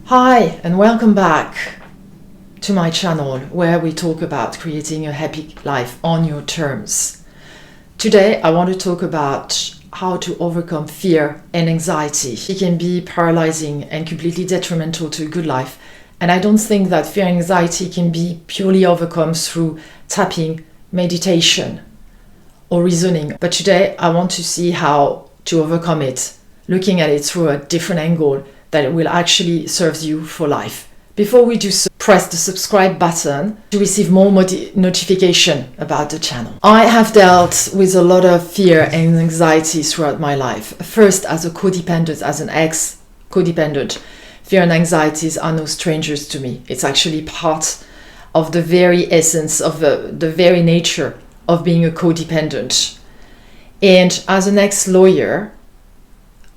Hi and welcome back to my channel where we talk about creating a happy life on your terms. Today I want to talk about how to overcome fear and anxiety. It can be paralyzing and completely detrimental to a good life, and I don't think that fear and anxiety can be purely overcome through tapping, meditation or reasoning. But today I want to see how to overcome it, looking at it through a different angle that will actually serve you for life. Before we do so, press the subscribe button to receive more notification about the channel. I have dealt with a lot of fear and anxiety throughout my life. First, as a codependent, as an ex-codependent, fear and anxieties are no strangers to me. It's actually part of the very essence of the very nature of being a codependent. And as an ex-lawyer,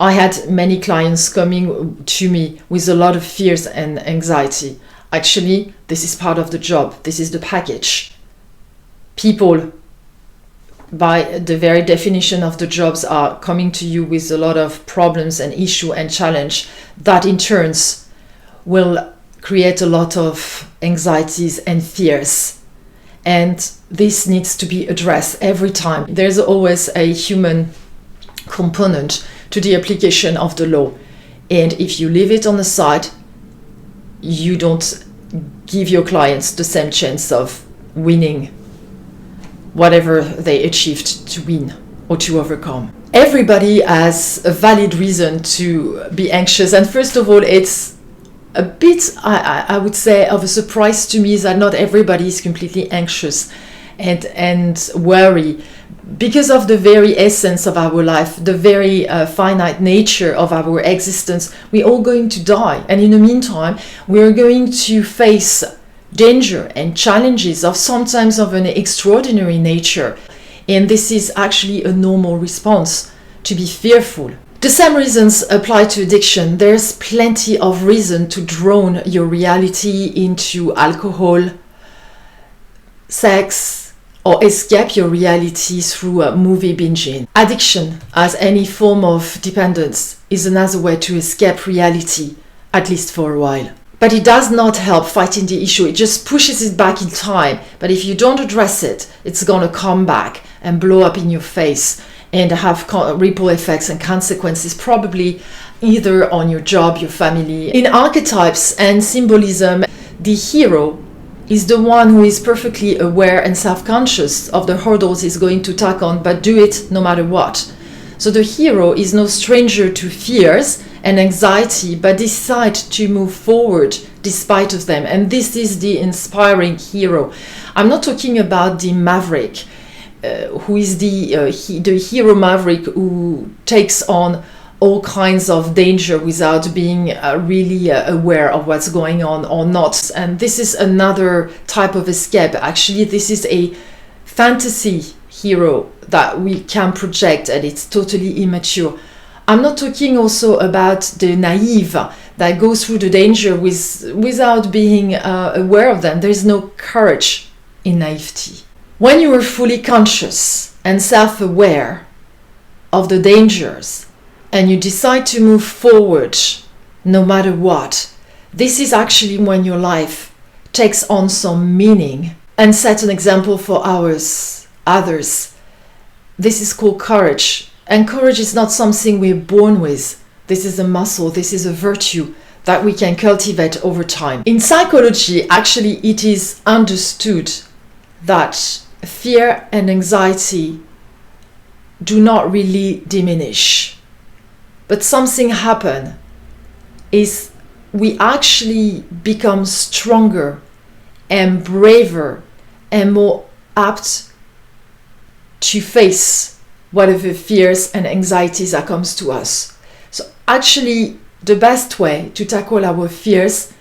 I had many clients coming to me with a lot of fears and anxiety. Actually, this is part of the job. This is the package. People, by the very definition of the jobs, are coming to you with a lot of problems and issue and challenge that in turns will create a lot of anxieties and fears. And this needs to be addressed every time. There's always a human component to the application of the law, and if you leave it on the side, you don't give your clients the same chance of winning whatever they achieved to win or to overcome. Everybody has a valid reason to be anxious, and first of all, it's a bit, I would say, of a surprise to me that not everybody is completely anxious and worry, because of the very essence of our life, the very finite nature of our existence. We're all going to die, and in the meantime we're going to face danger and challenges of sometimes of an extraordinary nature, and this is actually a normal response to be fearful. The same reasons apply to addiction. There's plenty of reason to drown your reality into alcohol, sex, or escape your reality through movie binging. Addiction, as any form of dependence, is another way to escape reality, at least for a while. But it does not help fighting the issue, it just pushes it back in time. But if you don't address it, it's gonna come back and blow up in your face and have ripple effects and consequences, probably either on your job, your family. In archetypes and symbolism, the hero is the one who is perfectly aware and self-conscious of the hurdles he's going to tackle, but do it no matter what. So the hero is no stranger to fears and anxiety, but decides to move forward despite of them. And this is the inspiring hero. I'm not talking about the maverick, who is the hero maverick who takes on all kinds of danger without being really aware of what's going on or not. And this is another type of escape. Actually, this is a fantasy hero that we can project, and it's totally immature. I'm not talking also about the naive that goes through the danger without being aware of them. There is no courage in naivety. When you are fully conscious and self-aware of the dangers, and you decide to move forward no matter what, this is actually when your life takes on some meaning and sets an example for others. This is called courage, and courage is not something we're born with. This is a muscle, this is a virtue that we can cultivate over time. In psychology, actually, it is understood that fear and anxiety do not really diminish. But something happens is we actually become stronger and braver and more apt to face whatever fears and anxieties that comes to us. So actually, the best way to tackle our fears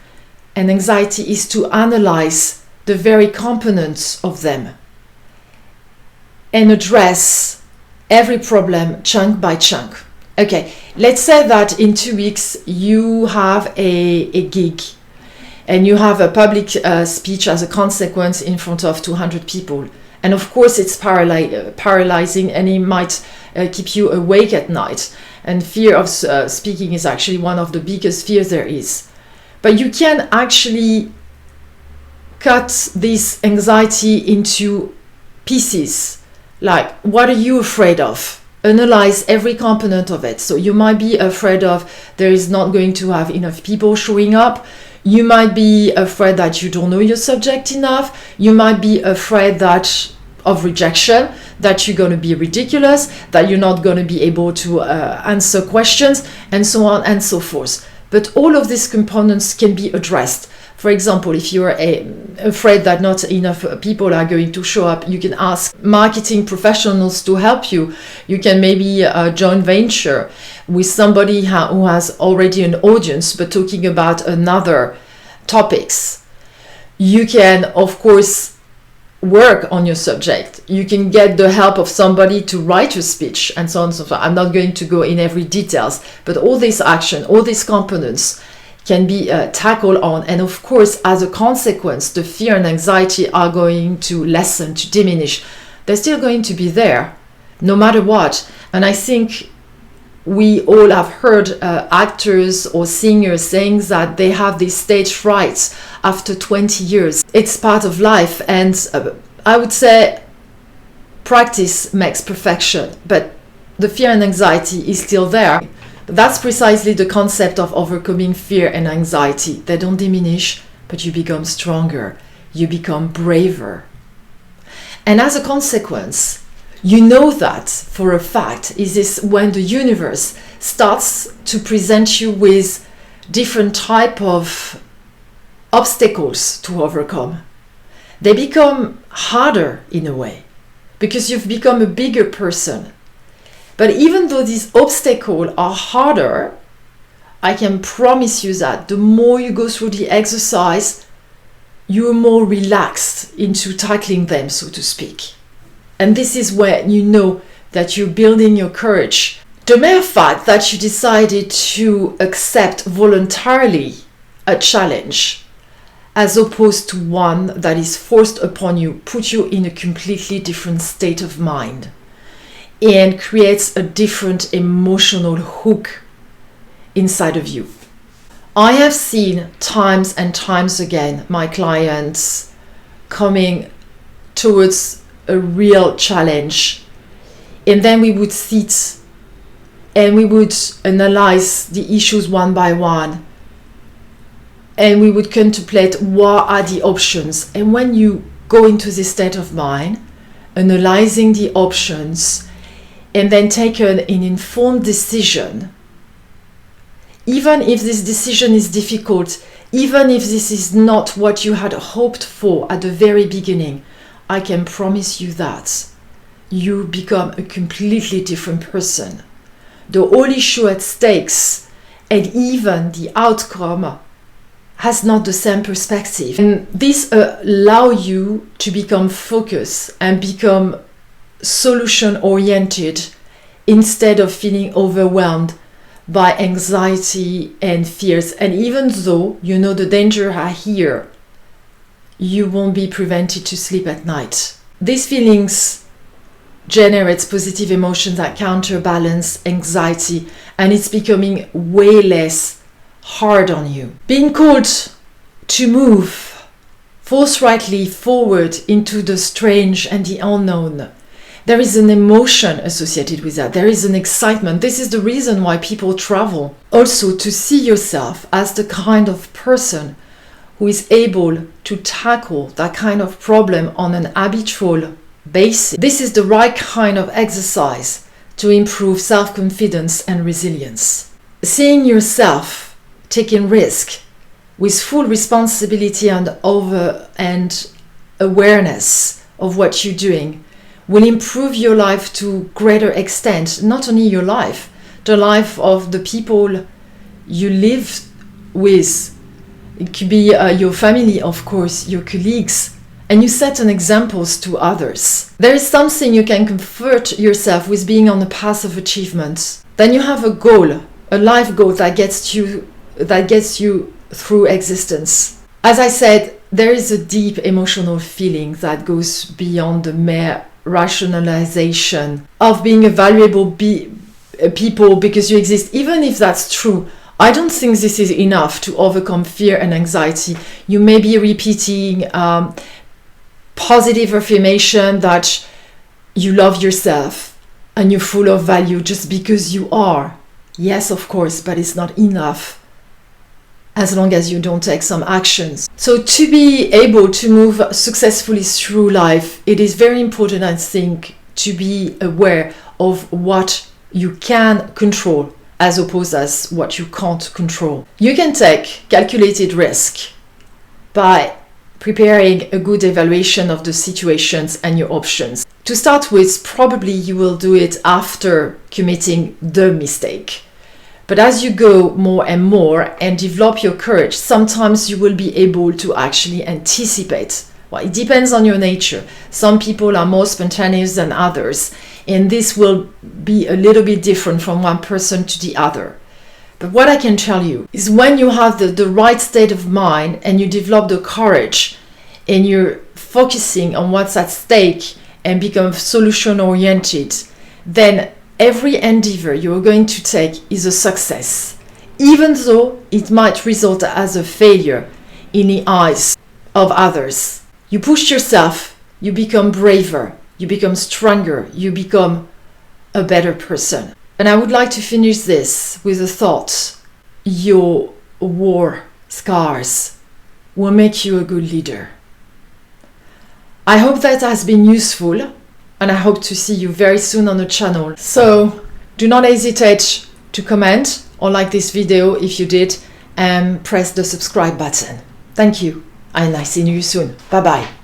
and anxiety is to analyze the very components of them and address every problem chunk by chunk. Okay, let's say that in 2 weeks you have a gig and you have a public speech as a consequence in front of 200 people. And of course it's paralyzing, and it might keep you awake at night. And fear of speaking is actually one of the biggest fears there is. But you can actually cut this anxiety into pieces. Like, what are you afraid of? Analyze every component of it. So you might be afraid of there is not going to have enough people showing up. You might be afraid that you don't know your subject enough. You might be afraid of rejection, that you're going to be ridiculous, that you're not going to be able to answer questions, and so on and so forth. But all of these components can be addressed. For example, if you're afraid that not enough people are going to show up, you can ask marketing professionals to help you. You can maybe joint venture with somebody who has already an audience, but talking about another topics. You can, of course, work on your subject. You can get the help of somebody to write a speech and so on and so forth. I'm not going to go in every details, but all this action, all these components can be tackled on, and of course, as a consequence, the fear and anxiety are going to lessen, to diminish. They're still going to be there, no matter what. And I think we all have heard actors or singers saying that they have these stage frights after 20 years. It's part of life, and I would say practice makes perfection, but the fear and anxiety is still there. That's precisely the concept of overcoming fear and anxiety. They don't diminish, but you become stronger. You become braver. And as a consequence, you know that for a fact is this when the universe starts to present you with different type of obstacles to overcome. They become harder in a way because you've become a bigger person. But even though these obstacles are harder, I can promise you that the more you go through the exercise, you're more relaxed into tackling them, so to speak. And this is where you know that you're building your courage. The mere fact that you decided to accept voluntarily a challenge, as opposed to one that is forced upon you, puts you in a completely different state of mind and creates a different emotional hook inside of you. I have seen times and times again my clients coming towards a real challenge, and then we would sit and we would analyze the issues one by one, and we would contemplate what are the options. And when you go into this state of mind, analyzing the options, and then take an informed decision, even if this decision is difficult, even if this is not what you had hoped for at the very beginning, I can promise you that you become a completely different person. The whole issue at stakes and even the outcome has not the same perspective. And this allows you to become focused and become solution-oriented instead of feeling overwhelmed by anxiety and fears. And even though you know the danger are here, you won't be prevented to sleep at night. These feelings generates positive emotions that counterbalance anxiety, and it's becoming way less hard on you. Being called to move forthrightly forward into the strange and the unknown, there is an emotion associated with that. There is an excitement. This is the reason why people travel. Also, to see yourself as the kind of person who is able to tackle that kind of problem on an habitual basis. This is the right kind of exercise to improve self-confidence and resilience. Seeing yourself taking risk with full responsibility and awareness of what you're doing will improve your life to greater extent. Not only your life, the life of the people you live with. It could be your family, of course, your colleagues, and you set an examples to others. There is something you can comfort yourself with being on the path of achievement. Then you have a goal, a life goal that gets you through existence. As I said, there is a deep emotional feeling that goes beyond the mere rationalization of being a valuable people because you exist. Even if that's true, I don't think this is enough to overcome fear and anxiety. You may be repeating positive affirmation that you love yourself and you're full of value just because you are. Yes, of course, but it's not enough as long as you don't take some actions. So to be able to move successfully through life, it is very important, I think, to be aware of what you can control as opposed as what you can't control. You can take calculated risk by preparing a good evaluation of the situations and your options. To start with, probably you will do it after committing the mistake. But as you go more and more and develop your courage, sometimes you will be able to actually anticipate. Well, it depends on your nature. Some people are more spontaneous than others, and this will be a little bit different from one person to the other. But what I can tell you is when you have the right state of mind and you develop the courage and you're focusing on what's at stake and become solution-oriented, then every endeavor you're going to take is a success, even though it might result as a failure in the eyes of others. You push yourself, you become braver, you become stronger, you become a better person. And I would like to finish this with a thought. Your war scars will make you a good leader. I hope that has been useful, and I hope to see you very soon on the channel. So do not hesitate to comment or like this video if you did, and press the subscribe button. Thank you, and I see you soon. Bye bye.